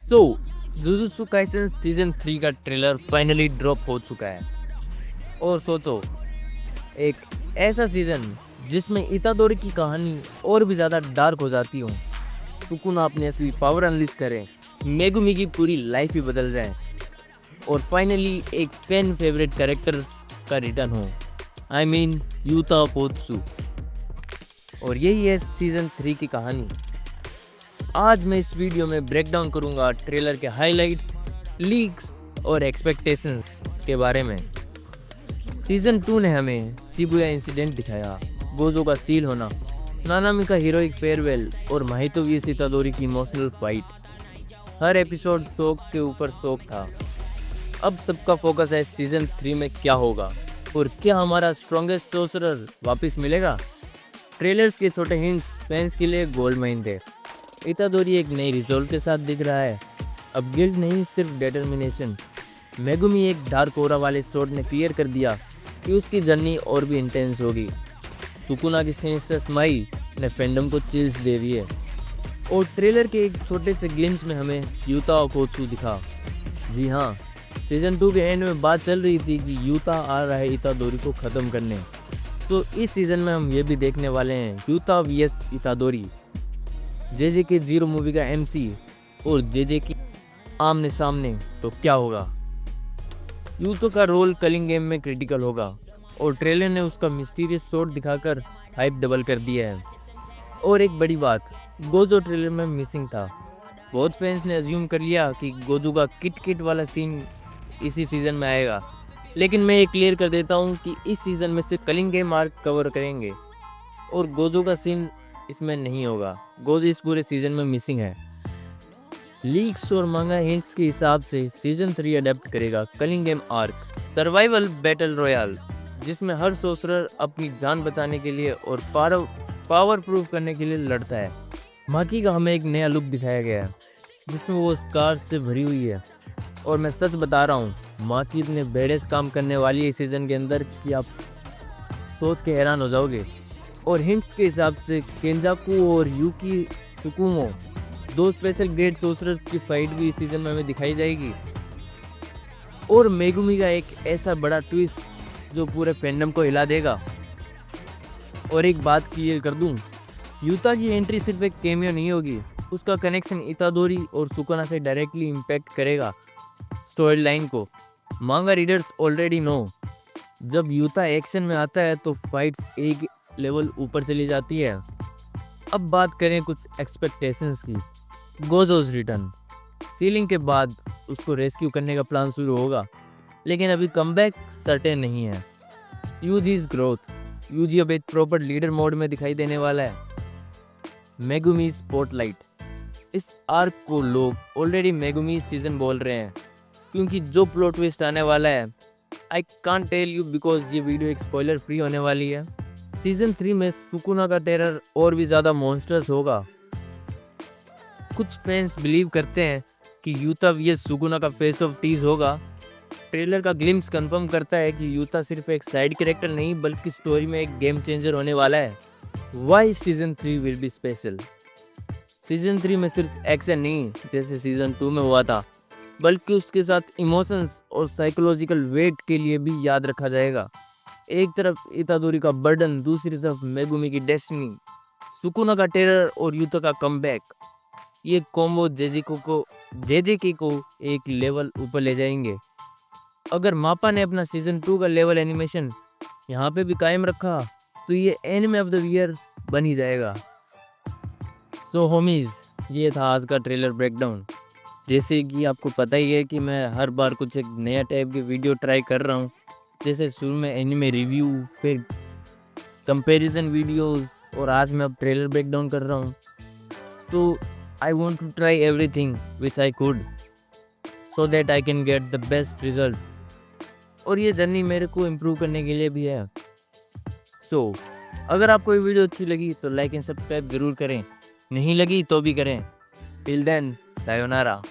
सो jujutsu Kaisen season 3 का trailer finally drop हो चुका है। और सोचो, एक ऐसा सीजन जिसमें इतादोरी की कहानी और भी ज़्यादा डार्क हो जाती हो, सुकुना अपने असली पावर अनलिश करे, मेगुमी की पूरी लाइफ ही बदल जाए और फाइनली एक फैन फेवरेट कैरेक्टर का रिटर्न हो। I mean Yuta Okkotsu. और यही है सीजन 3 की कहानी। आज मैं इस वीडियो में ब्रेक डाउन करूंगा ट्रेलर के हाइलाइट्स, लीक्स और एक्सपेक्टेशंस के बारे में। सीजन 2 ने हमें शिबुया इंसिडेंट दिखाया, गोजो का सील होना, नानामी का हीरोइक फेयरवेल और माहितो वी इतादोरी की इमोशनल फाइट। हर एपिसोड शोक के ऊपर शोक था। अब सबका फोकस है सीजन 3 में क्या होगा और क्या हमारा स्ट्रॉन्गेस्ट सोर्सरर वापस मिलेगा। ट्रेलर्स के छोटे हिंट्स फैंस के लिए गोल्ड माइन थे। इतादोरी एक नई रिजोल्व के साथ दिख रहा है। अब गिल्ड नहीं, सिर्फ डिटर्मिनेशन। मेगुमी एक डार्क ओरा वाले सोर्ड ने क्लियर कर दिया कि उसकी जर्नी और भी इंटेंस होगी। सुकुना की सिनिस्टर स्माइल ने फैंडम को चिल्स दे दी है। और ट्रेलर के एक छोटे से ग्लिम्स में हमें यूता ओकोत्सु दिखा। जी हाँ, सीजन 2 के एंड में बात चल रही थी कि यूता आ रहा है इतादोरी को ख़त्म करने। तो इस सीज़न में हम ये भी देखने वाले हैं यूता वीएस इतादोरी, जे के जीरो मूवी का एमसी और जे की आमने सामने। तो क्या होगा? यूतो का रोल कलिंग गेम में क्रिटिकल होगा और ट्रेलर ने उसका मिस्टीरियस शॉट दिखाकर हाइप डबल कर दिया है। और एक बड़ी बात, गोजो ट्रेलर में मिसिंग था। बहुत फैंस ने अज्यूम कर लिया कि गोजो का किट किट वाला सीन इसी सीज़न में आएगा, लेकिन मैं ये क्लियर कर देता हूँ कि इस सीज़न में सिर्फ कलिंग गेम आर्क कवर करेंगे और गोजो का सीन इसमें नहीं होगा। गोजो इस पूरे सीज़न में मिसिंग है। लीक्स और मांगा हिंट्स के हिसाब से सीजन 3 अडेप्ट करेगा culling game arc, survival battle royale, जिसमें हर सोर्सरर अपनी जान बचाने के लिए और पावर प्रूव करने के लिए लड़ता है। माकी का हमें एक नया लुक दिखाया गया है जिसमें वो स्कार्स से भरी हुई है। और मैं सच बता रहा हूँ, माकी इतने बेडेस काम करने वाली है इस सीज़न के अंदर कि आप सोच के हैरान हो जाओगे। और हिंट्स के हिसाब से केंजाकू और यूकी सुकुमो, दो स्पेशल ग्रेड सोर्सरर्स की फाइट भी इस सीज़न में हमें दिखाई जाएगी। और मेगुमी का एक ऐसा बड़ा ट्विस्ट जो पूरे फैंडम को हिला देगा। और एक बात क्लियर कर दूं, यूता की एंट्री सिर्फ एक कैमियो नहीं होगी, उसका कनेक्शन इतादोरी और सुकुना से डायरेक्टली इम्पैक्ट करेगा स्टोरी लाइन को। मांगा रीडर्स ऑलरेडी नो, जब यूता एक्शन में आता है तो फाइट्स एक लेवल ऊपर चली जाती है। अब बात करें कुछ एक्सपेक्टेशंस की। गोजो's रिटर्न, सीलिंग के बाद उसको रेस्क्यू करने का प्लान शुरू होगा, लेकिन अभी कमबैक सर्टेन नहीं है। यूजी's ग्रोथ, यूजी अब एक प्रॉपर लीडर मोड में दिखाई देने वाला है। मेगुमी स्पॉटलाइट, इस आर्क को लोग ऑलरेडी मेगुमी सीजन बोल रहे हैं क्योंकि जो प्लॉट ट्विस्ट आने वाला है I can't tell you because ये वीडियो एक स्पॉइलर फ्री होने वाली है। सीजन 3 में सुकुना का टेरर और भी ज़्यादा मॉन्स्टर्स होगा। कुछ फैंस बिलीव करते हैं कि यूता वीएस सुकुना का फेस ऑफ टीज होगा। ट्रेलर का ग्लिम्स कंफर्म करता है कि यूता सिर्फ एक साइड कैरेक्टर नहीं बल्कि स्टोरी में एक गेम चेंजर होने वाला है। Why season 3 will be special? Season 3 में सिर्फ एक्शन नहीं जैसे सीजन 2 में हुआ था, बल्कि उसके साथ इमोशंस और साइकोलॉजिकल वेट के लिए भी याद रखा जाएगा। एक तरफ इतादोरी का बर्डन, दूसरी तरफ मेगुमी की डेस्टिनी, सुकुना का टेरर और यूता का कमबैक। ये कॉम्बो जेजेके को एक लेवल ऊपर ले जाएंगे। अगर मापा ने अपना सीजन 2 का लेवल एनिमेशन यहाँ पे भी कायम रखा तो ये एनिमे ऑफ द ईयर बन ही जाएगा। सो होमीज, ये था आज का ट्रेलर ब्रेकडाउन। जैसे कि आपको पता ही है कि मैं हर बार कुछ एक नया टाइप की वीडियो ट्राई कर रहा हूँ। जैसे शुरू में एनिमे रिव्यू, फिर कंपैरिजन वीडियोस और आज मैं अब ट्रेलर ब्रेकडाउन कर रहा हूँ। सो I want to try everything which I could so that I can get the best results. और ये जर्नी मेरे को इम्प्रूव करने के लिए भी है। अगर आपको ये वीडियो अच्छी लगी तो लाइक एंड सब्सक्राइब जरूर करें, नहीं लगी तो भी करें। Till then, sayonara.